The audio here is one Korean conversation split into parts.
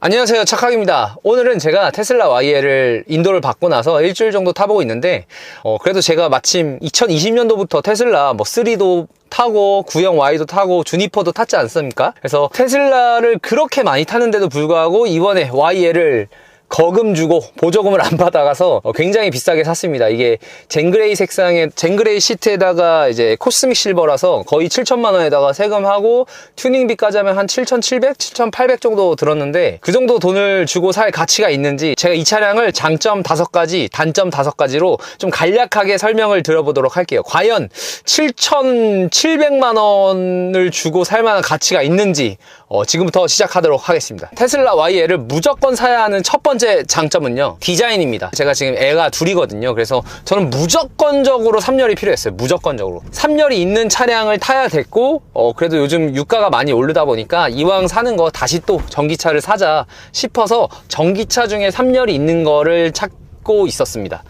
안녕하세요, 착학입니다. 오늘은 제가 테슬라 YL을 인도를 받고 나서 일주일 정도 타보고 있는데 그래도 제가 마침 2020년도부터 테슬라 3도 타고 구형 Y도 타고 주니퍼도 탔지 않습니까? 그래서 테슬라를 그렇게 많이 타는데도 불구하고 이번에 YL을 거금 주고 보조금을 안 받아가서 굉장히 비싸게 샀습니다. 이게 젠그레이 색상의 젠그레이 시트에다가 이제 코스믹 실버라서 거의 7천만 원에다가 세금하고 튜닝비까지 하면 한 7,700, 7,800 정도 들었는데 그 정도 돈을 주고 살 가치가 있는지 제가 이 차량을 장점 5가지, 단점 5가지로 좀 간략하게 설명을 드려보도록 할게요. 과연 7,700만 원을 주고 살 만한 가치가 있는지 지금부터 시작하도록 하겠습니다. 테슬라 YL을 무조건 사야 하는 첫 번째 장점은요, 디자인입니다. 제가 지금 애가 둘이거든요. 그래서 저는 무조건적으로 3열이 필요했어요. 무조건적으로 3열이 있는 차량을 타야 됐고 그래도 요즘 유가가 많이 오르다 보니까 이왕 사는 거 다시 또 전기차를 사자 싶어서 전기차 중에 3열이 있는 거를 찾고 있었습니다.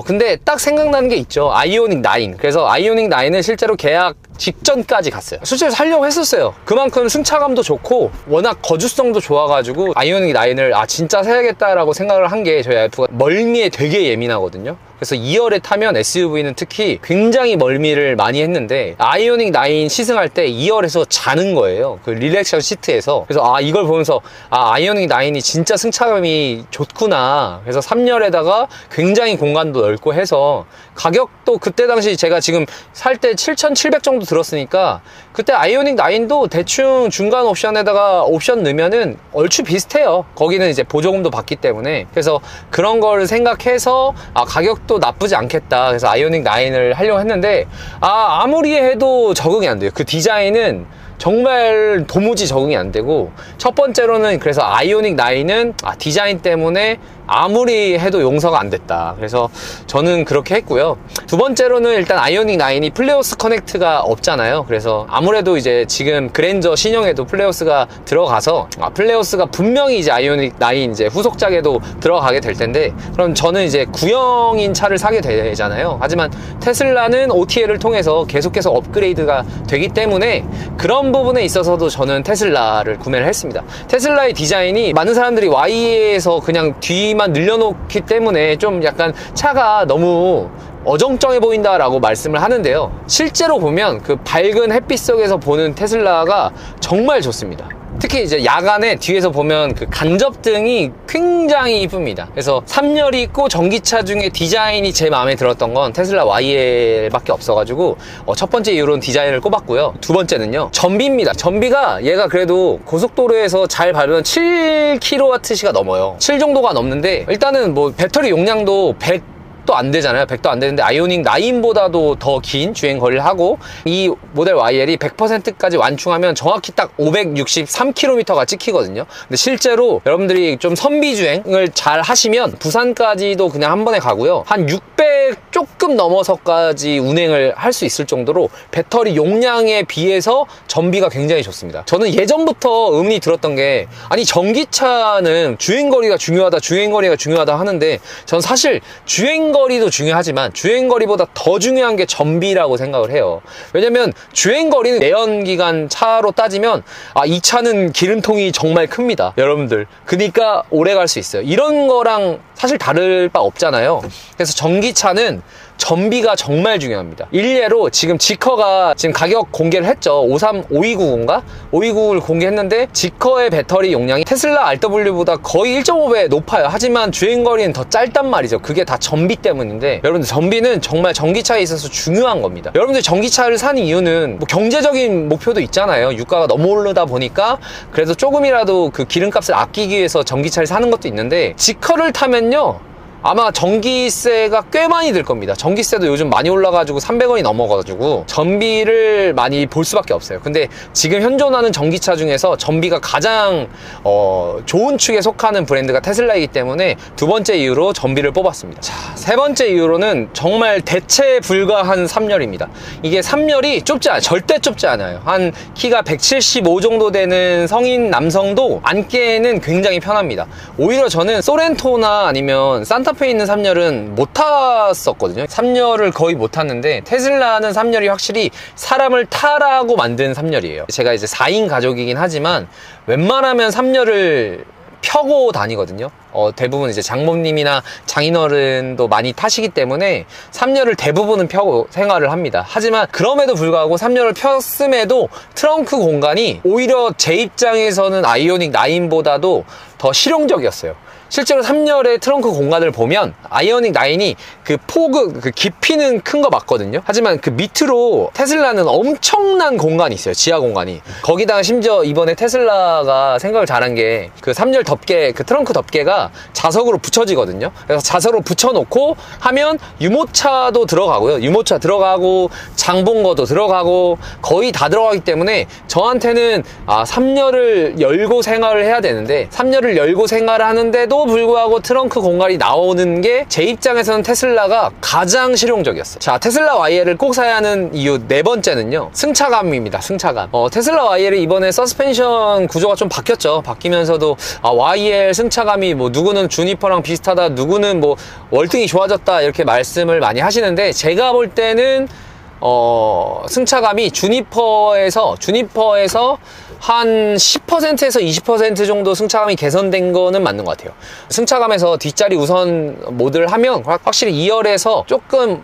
근데 딱 생각나는 게 있죠. 아이오닉 9. 그래서 아이오닉 9은 실제로 계약 직전까지 갔어요. 실제로 살려고 했었어요. 그만큼 승차감도 좋고 워낙 거주성도 좋아가지고 아이오닉 9을 진짜 사야겠다라고 생각을 한 게 저희 와이프가 멀미에 되게 예민하거든요. 그래서 2열에 타면 SUV는 특히 굉장히 멀미를 많이 했는데 아이오닉 9 시승할 때 2열에서 자는 거예요. 그 릴렉션 시트에서. 그래서 이걸 보면서 아이오닉 9이 진짜 승차감이 좋구나. 그래서 3열에다가 굉장히 공간도 넓고 해서 가격도 그때 당시 제가 지금 살 때 7,700 정도 들었으니까 그때 아이오닉 9도 대충 중간 옵션에다가 옵션 넣으면은 얼추 비슷해요. 거기는 이제 보조금도 받기 때문에. 그래서 그런 걸 생각해서 가격도 나쁘지 않겠다. 그래서 아이오닉 9을 하려고 했는데 아무리 해도 적응이 안 돼요. 그 디자인은 정말 도무지 적응이 안 되고, 첫 번째로는 그래서 아이오닉 9은 디자인 때문에 아무리 해도 용서가 안 됐다. 그래서 저는 그렇게 했고요. 두 번째로는 일단 아이오닉 9이 플레오스 커넥트가 없잖아요. 그래서 아무래도 이제 지금 그랜저 신형에도 플레오스가 들어가서 플레오스가 분명히 이제 아이오닉 9 이제 후속작에도 들어가게 될 텐데, 그럼 저는 이제 구형인 차를 사게 되잖아요. 하지만 테슬라는 OTA를 통해서 계속해서 업그레이드가 되기 때문에 그런 부분에 있어서도 저는 테슬라를 구매를 했습니다. 테슬라의 디자인이 많은 사람들이 Y에서 그냥 뒤만 늘려놓기 때문에 좀 약간 차가 너무 어정쩡해 보인다라고 말씀을 하는데요. 실제로 보면 그 밝은 햇빛 속에서 보는 테슬라가 정말 좋습니다. 특히 이제 야간에 뒤에서 보면 그 간접등이 굉장히 이쁩니다. 그래서 3열이 있고 전기차 중에 디자인이 제 마음에 들었던 건 테슬라 YL밖에 없어가지고 첫 번째 이유로는 디자인을 꼽았고요. 두 번째는요, 전비입니다. 전비가 얘가 그래도 고속도로에서 잘 밟으면 7kWh가 넘어요. 7 정도가 넘는데 일단은 배터리 용량도 100도 안 되잖아요. 100도 안 되는데 아이오닉 9보다도 더 긴 주행거리를 하고, 이 모델 YL이 100%까지 완충하면 정확히 딱 563km가 찍히거든요. 근데 실제로 여러분들이 좀 선비 주행을 잘 하시면 부산까지도 그냥 한 번에 가고요. 한 600 조금 넘어서까지 운행을 할 수 있을 정도로 배터리 용량에 비해서 전비가 굉장히 좋습니다. 저는 예전부터 의문이 들었던 게, 전기차는 주행거리가 중요하다 하는데, 전 사실 주행거리도 중요하지만 주행거리보다 더 중요한 게 전비라고 생각을 해요. 왜냐면 주행거리는 내연기관 차로 따지면 이 차는 기름통이 정말 큽니다, 여러분들. 그러니까 오래 갈 수 있어요. 이런 거랑 사실 다를 바 없잖아요. 그래서 전기차는 전비가 정말 중요합니다. 일례로 지금 지커가 지금 가격 공개를 했죠. 5290인가? 5290을 공개했는데 지커의 배터리 용량이 테슬라 RW보다 거의 1.5배 높아요. 하지만 주행거리는 더 짧단 말이죠. 그게 다 전비 때문인데, 여러분들 전비는 정말 전기차에 있어서 중요한 겁니다. 여러분들 전기차를 사는 이유는 경제적인 목표도 있잖아요. 유가가 너무 오르다 보니까 그래서 조금이라도 그 기름값을 아끼기 위해서 전기차를 사는 것도 있는데, 지커를 타면요 아마 전기세가 꽤 많이 들 겁니다. 전기세도 요즘 많이 올라가지고 300원이 넘어가지고 전비를 많이 볼 수밖에 없어요. 근데 지금 현존하는 전기차 중에서 전비가 가장 좋은 축에 속하는 브랜드가 테슬라이기 때문에 두 번째 이유로 전비를 뽑았습니다. 자, 세 번째 이유로는 정말 대체 불가한 3열입니다. 이게 3열이 절대 좁지 않아요. 한 키가 175 정도 되는 성인 남성도 앉기에는 굉장히 편합니다. 오히려 저는 소렌토나 아니면 산타페에 있는 3열은 못 탔었거든요. 3열을 거의 못 탔는데 테슬라는 3열이 확실히 사람을 타라고 만든 3열이에요. 제가 이제 4인 가족이긴 하지만 웬만하면 3열을 펴고 다니거든요. 대부분 이제 장모님이나 장인어른도 많이 타시기 때문에 3열을 대부분은 펴고 생활을 합니다. 하지만 그럼에도 불구하고 3열을 폈음에도 트렁크 공간이 오히려 제 입장에서는 아이오닉 9보다도 더 실용적이었어요. 실제로 3열의 트렁크 공간을 보면 아이오닉 9이 그 폭은, 그 깊이는 큰 거 맞거든요. 하지만 그 밑으로 테슬라는 엄청난 공간이 있어요. 지하 공간이. 거기다가 심지어 이번에 테슬라가 생각을 잘한 게 그 3열 덮개, 그 트렁크 덮개가 자석으로 붙여지거든요. 그래서 자석으로 붙여놓고 하면 유모차도 들어가고요. 유모차 들어가고 장본거도 들어가고 거의 다 들어가기 때문에 저한테는 3열을 열고 생활을 해야 되는데 3열을 열고 생활을 하는데도 불구하고 트렁크 공간이 나오는 게 제 입장에서는 테슬라가 가장 실용적이었어요. 자, 테슬라 YL을 꼭 사야 하는 이유 네 번째는요, 승차감입니다. 승차감. 테슬라 YL이 이번에 서스펜션 구조가 좀 바뀌었죠. 바뀌면서도 YL 승차감이 뭐 누구는 주니퍼랑 비슷하다, 누구는 뭐 월등히 좋아졌다 이렇게 말씀을 많이 하시는데, 제가 볼 때는 승차감이 주니퍼에서 한 10%에서 20% 정도 승차감이 개선된 거는 맞는 것 같아요. 승차감에서 뒷자리 우선 모드를 하면 확실히 2열에서 조금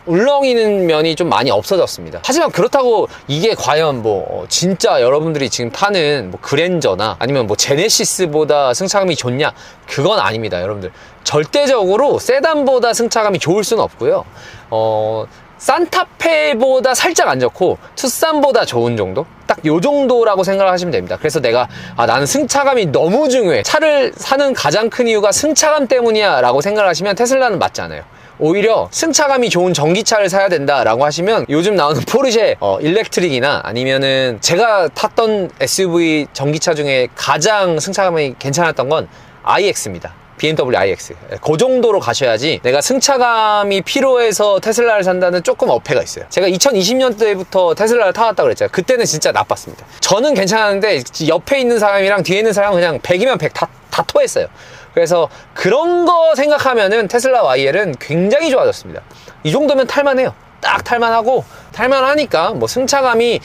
울렁이는 면이 좀 많이 없어졌습니다. 하지만 그렇다고 이게 과연 뭐 진짜 여러분들이 지금 타는 뭐 그랜저나 아니면 뭐 제네시스보다 승차감이 좋냐, 그건 아닙니다. 여러분들 절대적으로 세단보다 승차감이 좋을 수는 없고요. 산타페보다 살짝 안 좋고 투싼보다 좋은 정도? 딱 요 정도라고 생각을 하시면 됩니다. 그래서 내가 나는 승차감이 너무 중요해, 차를 사는 가장 큰 이유가 승차감 때문이야 라고 생각을 하시면 테슬라는 맞지 않아요. 오히려 승차감이 좋은 전기차를 사야 된다라고 하시면 요즘 나오는 포르쉐 일렉트릭이나 아니면은 제가 탔던 SUV 전기차 중에 가장 승차감이 괜찮았던 건 iX입니다. BMW iX. 그 정도로 가셔야지 내가 승차감이 필요해서 테슬라를 산다는 조금 어폐가 있어요. 제가 2020년대부터 테슬라를 타왔다고 그랬잖아요. 그때는 진짜 나빴습니다. 저는 괜찮았는데 옆에 있는 사람이랑 뒤에 있는 사람은 그냥 100이면 100 다 토했어요. 그래서 그런 거 생각하면은 테슬라 YL은 굉장히 좋아졌습니다. 이 정도면 탈만해요. 딱 탈만하고, 탈만하니까 뭐 승차감이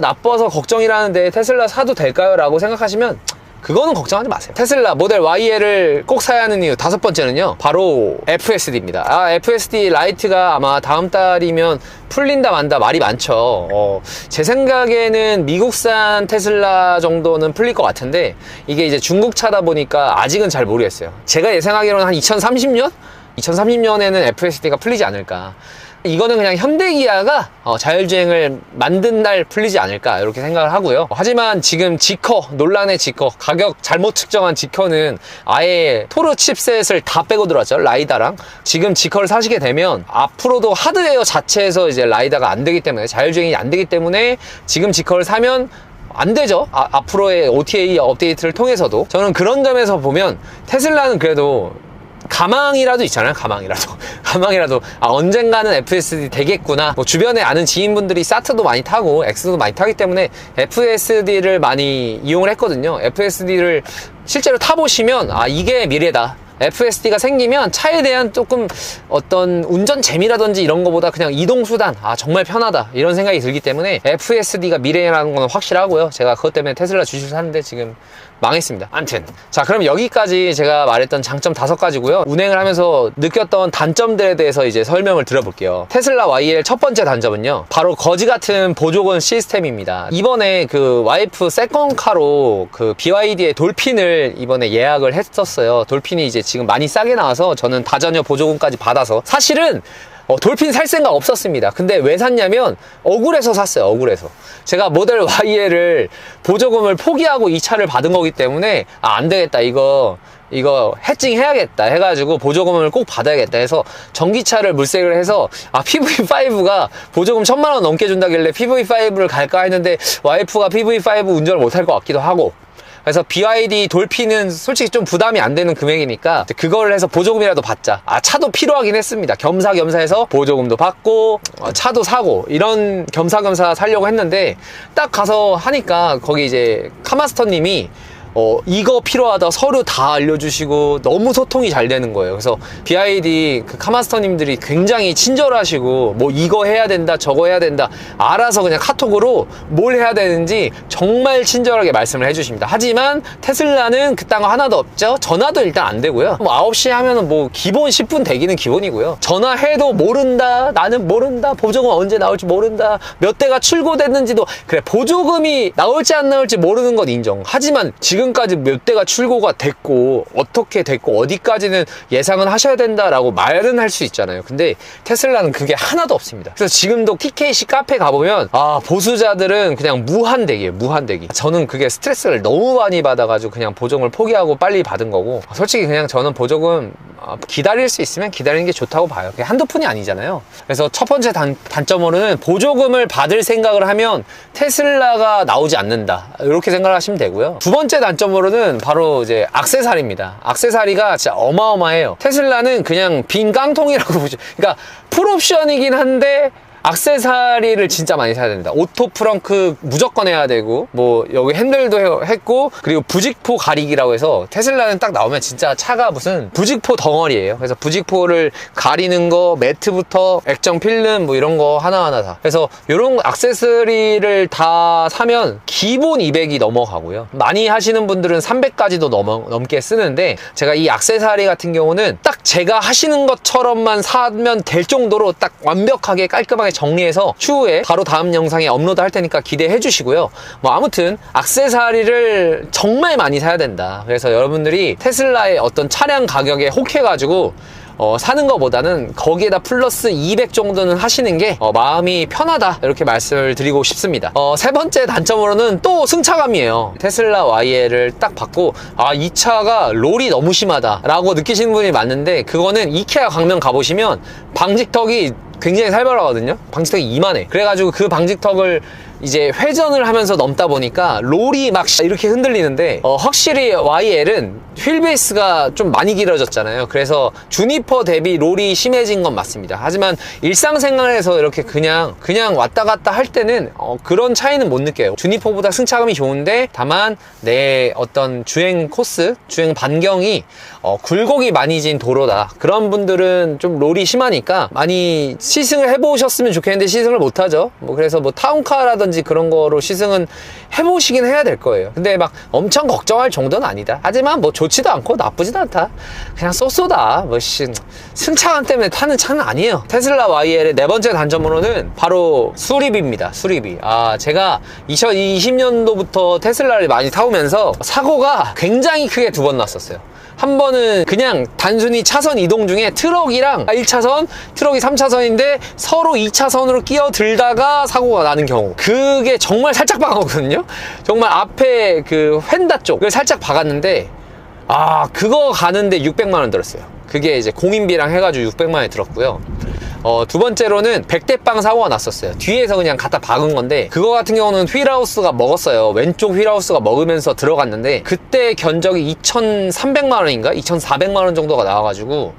나빠서 걱정이라는데 테슬라 사도 될까요? 라고 생각하시면 그거는 걱정하지 마세요. 테슬라 모델 YL을 꼭 사야 하는 이유 다섯 번째는요, 바로 FSD입니다. FSD 라이트가 아마 다음 달이면 풀린다 만다 말이 많죠. 제 생각에는 미국산 테슬라 정도는 풀릴 것 같은데, 이게 이제 중국 차다 보니까 아직은 잘 모르겠어요. 제가 예상하기로는 한 2030년? 2030년에는 FSD가 풀리지 않을까. 이거는 그냥 현대기아가 자율주행을 만든 날 풀리지 않을까 이렇게 생각을 하고요. 하지만 지금 지커, 논란의 지커, 가격 잘못 측정한 지커는 아예 토르 칩셋을 다 빼고 들어왔죠. 라이다랑. 지금 지커를 사시게 되면 앞으로도 하드웨어 자체에서 이제 라이다가 안 되기 때문에, 자율주행이 안 되기 때문에 지금 지커를 사면 안 되죠. 앞으로의 OTA 업데이트를 통해서도. 저는 그런 점에서 보면 테슬라는 그래도 가망이라도 있잖아요. 가망이라도 언젠가는 FSD 되겠구나. 뭐 주변에 아는 지인분들이 사트도 많이 타고 엑스도 많이 타기 때문에 FSD를 많이 이용을 했거든요. FSD를 실제로 타보시면 이게 미래다. FSD가 생기면 차에 대한 조금 어떤 운전 재미라든지 이런 거보다 그냥 이동수단, 정말 편하다 이런 생각이 들기 때문에 FSD가 미래라는 건 확실하고요. 제가 그것 때문에 테슬라 주식을 샀는데 지금 망했습니다. 암튼 자, 그럼 여기까지 제가 말했던 장점 5가지고요. 운행을 하면서 느꼈던 단점들에 대해서 이제 설명을 드려볼게요. 테슬라 YL 첫 번째 단점은요, 바로 거지 같은 보조금 시스템입니다. 이번에 그 와이프 세컨카로 그 BYD의 돌핀을 이번에 예약을 했었어요. 돌핀이 이제 지금 많이 싸게 나와서 저는 다자녀 보조금까지 받아서, 사실은 돌핀 살 생각 없었습니다. 근데 왜 샀냐면 억울해서 샀어요. 억울해서. 제가 모델 YL을 보조금을 포기하고 이 차를 받은 거기 때문에 안 되겠다, 이거 해칭 해야겠다 해가지고 보조금을 꼭 받아야겠다 해서 전기차를 물색을 해서 PV5가 보조금 1000만 원 넘게 준다길래 PV5를 갈까 했는데 와이프가 PV5 운전을 못할 것 같기도 하고, 그래서 BYD 돌핀은 솔직히 좀 부담이 안 되는 금액이니까 그걸 해서 보조금이라도 받자. 차도 필요하긴 했습니다. 겸사겸사해서 보조금도 받고 차도 사고 이런 겸사겸사 살려고 했는데, 딱 가서 하니까 거기 이제 카마스터님이 이거 필요하다 서류 다 알려주시고 너무 소통이 잘 되는 거예요. 그래서 BYD 그 카마스터님들이 굉장히 친절하시고 뭐 이거 해야 된다 저거 해야 된다 알아서 그냥 카톡으로 뭘 해야 되는지 정말 친절하게 말씀을 해주십니다. 하지만 테슬라는 그딴 거 하나도 없죠. 전화도 일단 안 되고요. 뭐 9시에 하면은 뭐 기본 10분 대기는 기본이고요. 전화해도 모른다, 나는 모른다, 보조금 언제 나올지 모른다, 몇 대가 출고됐는지도, 그래 보조금이 나올지 안 나올지 모르는 건 인정. 하지만 지금까지 몇 대가 출고가 됐고 어떻게 됐고 어디까지는 예상은 하셔야 된다라고 말은 할 수 있잖아요. 근데 테슬라는 그게 하나도 없습니다. 그래서 지금도 TKC 카페 가보면 보수자들은 그냥 무한대기예요. 무한대기. 저는 그게 스트레스를 너무 많이 받아가지고 그냥 보조금을 포기하고 빨리 받은 거고, 솔직히 그냥 저는 보조금 기다릴 수 있으면 기다리는 게 좋다고 봐요. 그게 한두 푼이 아니잖아요. 그래서 첫 번째 단점으로는 보조금을 받을 생각을 하면 테슬라가 나오지 않는다, 이렇게 생각을 하시면 되고요. 두 번째 단점으로는 바로 이제 액세서리입니다. 액세서리가 진짜 어마어마해요. 테슬라는 그냥 빈 깡통이라고 보죠. 그러니까 풀옵션이긴 한데 액세서리를 진짜 많이 사야 됩니다. 오토 프렁크 무조건 해야 되고, 뭐 여기 핸들도 했고, 그리고 부직포 가리기라고 해서 테슬라는 딱 나오면 진짜 차가 무슨 부직포 덩어리예요. 그래서 부직포를 가리는 거, 매트부터 액정 필름 뭐 이런 거 하나하나 다. 그래서 이런 액세서리를 다 사면 기본 200이 넘어가고요. 많이 하시는 분들은 300까지도 넘게 쓰는데, 제가 이 액세서리 같은 경우는 딱 제가 하시는 것처럼만 사면 될 정도로 딱 완벽하게 깔끔하게 정리해서 추후에 바로 다음 영상에 업로드 할 테니까 기대해 주시고요. 뭐 아무튼 액세서리를 정말 많이 사야 된다. 그래서 여러분들이 테슬라의 어떤 차량 가격에 혹해가지고 사는 것보다는 거기에다 플러스 200 정도는 하시는 게 마음이 편하다, 이렇게 말씀을 드리고 싶습니다. 세 번째 단점으로는 또 승차감이에요. 테슬라 YL을 딱 받고 이 차가 롤이 너무 심하다 라고 느끼시는 분이 많은데, 그거는 이케아 강명 가보시면 방직턱이 굉장히 살벌하거든요. 방직턱이 이만해. 그래가지고 그 방직턱을 이제 회전을 하면서 넘다 보니까 롤이 막 이렇게 흔들리는데, 확실히 YL은 휠베이스가 좀 많이 길어졌잖아요. 그래서 주니퍼 대비 롤이 심해진 건 맞습니다. 하지만 일상생활에서 이렇게 그냥 왔다 갔다 할 때는 그런 차이는 못 느껴요. 주니퍼보다 승차감이 좋은데, 다만 내 어떤 주행 코스, 주행 반경이 굴곡이 많이 진 도로다, 그런 분들은 좀 롤이 심하니까 많이 시승을 해보셨으면 좋겠는데 시승을 못하죠. 뭐 그래서 뭐 타운카라든지 그런 거로 시승은 해보시긴 해야 될 거예요. 근데 막 엄청 걱정할 정도는 아니다. 하지만 뭐 좋지도 않고 나쁘지도 않다. 그냥 쏘쏘다. 뭐 승차감 때문에 타는 차는 아니에요. 테슬라 YL의 네 번째 단점으로는 바로 수리비입니다. 수리비. 제가 2020년도부터 테슬라를 많이 타오면서 사고가 굉장히 크게 두 번 났었어요. 한 번은 그냥 단순히 차선 이동 중에 트럭이랑 1차선, 트럭이 3차선인데 서로 2차선으로 끼어들다가 사고가 나는 경우. 그게 정말 살짝 박았거든요. 정말 앞에 그 휀다 쪽을 살짝 박았는데, 그거 가는데 600만 원 들었어요. 그게 이제 공인비랑 해가지고 600만 원이 들었고요. 두 번째로는 백대빵 사고가 났었어요. 뒤에서 그냥 갖다 박은 건데, 그거 같은 경우는 휠하우스가 먹었어요. 왼쪽 휠하우스가 먹으면서 들어갔는데, 그때 견적이 2,300만 원인가 2,400만 원 정도가 나와가지고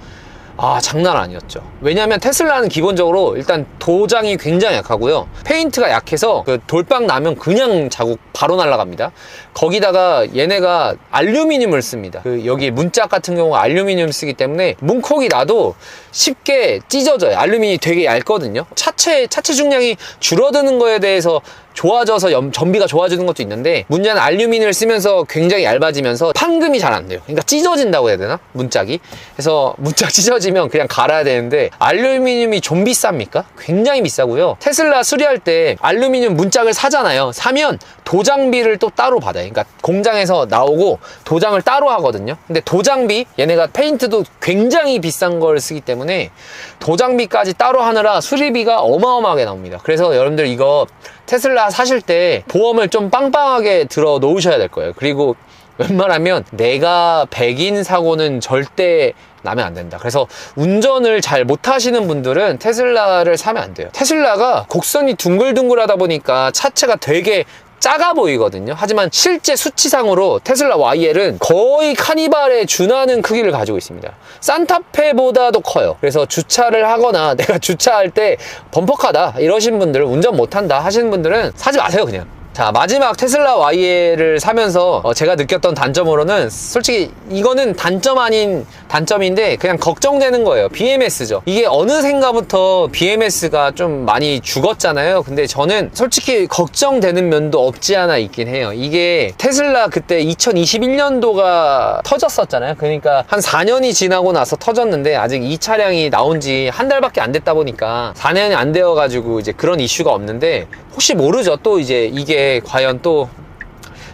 장난 아니었죠. 왜냐하면 테슬라는 기본적으로 일단 도장이 굉장히 약하고요. 페인트가 약해서 그 돌빵 나면 그냥 자국 바로 날아갑니다. 거기다가 얘네가 알루미늄을 씁니다. 여기 문짝 같은 경우가 알루미늄 쓰기 때문에 문콕이 나도 쉽게 찢어져요. 알루미늄이 되게 얇거든요. 차체 중량이 줄어드는 거에 대해서 좋아져서 전비가 좋아지는 것도 있는데, 문제는 알루미늄을 쓰면서 굉장히 얇아지면서 판금이 잘 안 돼요. 그러니까 찢어진다고 해야 되나? 문짝이. 그래서 문짝 찢어지면 그냥 갈아야 되는데, 알루미늄이 좀 비쌉니까? 굉장히 비싸고요. 테슬라 수리할 때 알루미늄 문짝을 사잖아요. 사면 도장비를 또 따로 받아요. 그러니까 공장에서 나오고 도장을 따로 하거든요. 근데 도장비, 얘네가 페인트도 굉장히 비싼 걸 쓰기 때문에 도장비까지 따로 하느라 수리비가 어마어마하게 나옵니다. 그래서 여러분들 이거 테슬라 사실 때 보험을 좀 빵빵하게 들어 놓으셔야 될 거예요. 그리고 웬만하면 내가 백인 사고는 절대 나면 안 된다. 그래서 운전을 잘 못하시는 분들은 테슬라를 사면 안 돼요. 테슬라가 곡선이 둥글둥글하다 보니까 차체가 되게 작아 보이거든요. 하지만 실제 수치상으로 테슬라 YL은 거의 카니발에 준하는 크기를 가지고 있습니다. 산타페보다도 커요. 그래서 주차를 하거나 내가 주차할 때 범퍼카다 이러신 분들, 운전 못한다 하시는 분들은 사지 마세요. 그냥 자, 마지막 테슬라 YL을 사면서 제가 느꼈던 단점으로는 솔직히 이거는 단점 아닌 단점인데 그냥 걱정되는 거예요. BMS죠. 이게 어느샌가부터 BMS가 좀 많이 죽었잖아요. 근데 저는 솔직히 걱정되는 면도 없지 않아 있긴 해요. 이게 테슬라 그때 2021년도가 터졌었잖아요. 그러니까 한 4년이 지나고 나서 터졌는데 아직 이 차량이 나온 지 한 달밖에 안 됐다 보니까 4년이 안 되어가지고 이제 그런 이슈가 없는데 혹시 모르죠. 또 이제 이게 과연 또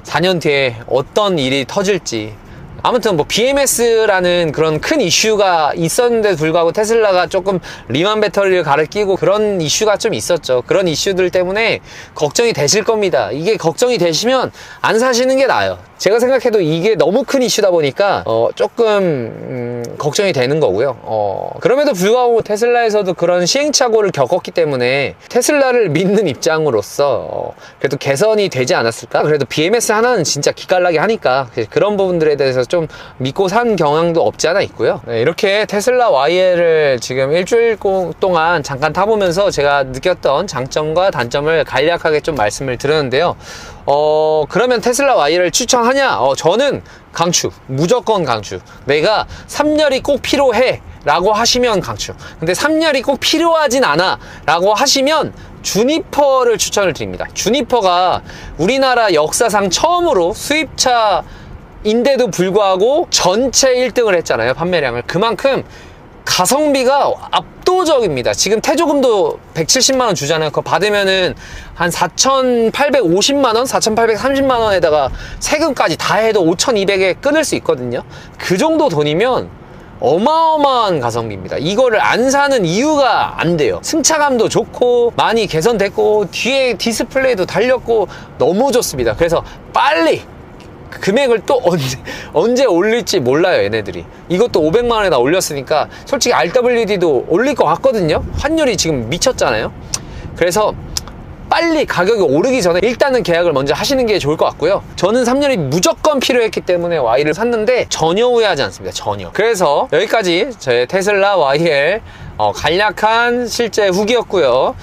4년 뒤에 어떤 일이 터질지. 아무튼 뭐 BMS라는 그런 큰 이슈가 있었는데도 불구하고 테슬라가 조금 리만 배터리를 갈아 끼고 그런 이슈가 좀 있었죠. 그런 이슈들 때문에 걱정이 되실 겁니다. 이게 걱정이 되시면 안 사시는 게 나아요. 제가 생각해도 이게 너무 큰 이슈다 보니까 조금 걱정이 되는 거고요. 그럼에도 불구하고 테슬라에서도 그런 시행착오를 겪었기 때문에 테슬라를 믿는 입장으로서 그래도 개선이 되지 않았을까? 그래도 BMS 하나는 진짜 기깔나게 하니까 그런 부분들에 대해서 좀 믿고 산 경향도 없지 않아 있고요. 네, 이렇게 테슬라 YL을 지금 일주일 동안 잠깐 타보면서 제가 느꼈던 장점과 단점을 간략하게 좀 말씀을 드렸는데요. 그러면 테슬라 Y를 추천하냐? 저는 강추, 무조건 강추. 내가 3열이 꼭 필요해 라고 하시면 강추. 근데 3열이 꼭 필요하진 않아 라고 하시면 주니퍼를 추천을 드립니다. 주니퍼가 우리나라 역사상 처음으로 수입차인데도 불구하고 전체 1등을 했잖아요. 판매량을. 그만큼 가성비가 압도적입니다. 지금 태조금도 170만원 주잖아요. 그거 받으면은 한 4,850만원, 4,830만원에다가 세금까지 다 해도 5,200에 끊을 수 있거든요. 그 정도 돈이면 어마어마한 가성비입니다. 이거를 안 사는 이유가 안 돼요. 승차감도 좋고 많이 개선됐고 뒤에 디스플레이도 달렸고 너무 좋습니다. 그래서 빨리 금액을 또 언제 올릴지 몰라요. 얘네들이 이것도 500만원에다 올렸으니까 솔직히 RWD도 올릴 것 같거든요. 환율이 지금 미쳤잖아요. 그래서 빨리 가격이 오르기 전에 일단은 계약을 먼저 하시는 게 좋을 것 같고요. 저는 3년이 무조건 필요했기 때문에 Y를 샀는데 전혀 후회하지 않습니다. 전혀. 그래서 여기까지 저의 테슬라 YL 간략한 실제 후기였고요.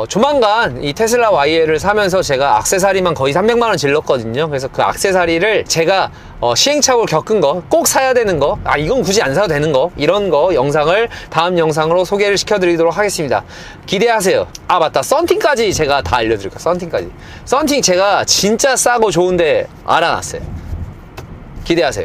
조만간 이 테슬라 YL을 사면서 제가 액세서리만 거의 300만원 질렀거든요. 그래서 그 액세서리를 제가 시행착오를 겪은 거, 꼭 사야 되는 거, 이건 굳이 안 사도 되는 거, 이런 거 영상을 다음 영상으로 소개를 시켜드리도록 하겠습니다. 기대하세요. 맞다. 썬팅까지 제가 다 알려드릴 거예요. 썬팅까지. 썬팅 제가 진짜 싸고 좋은데 알아놨어요. 기대하세요.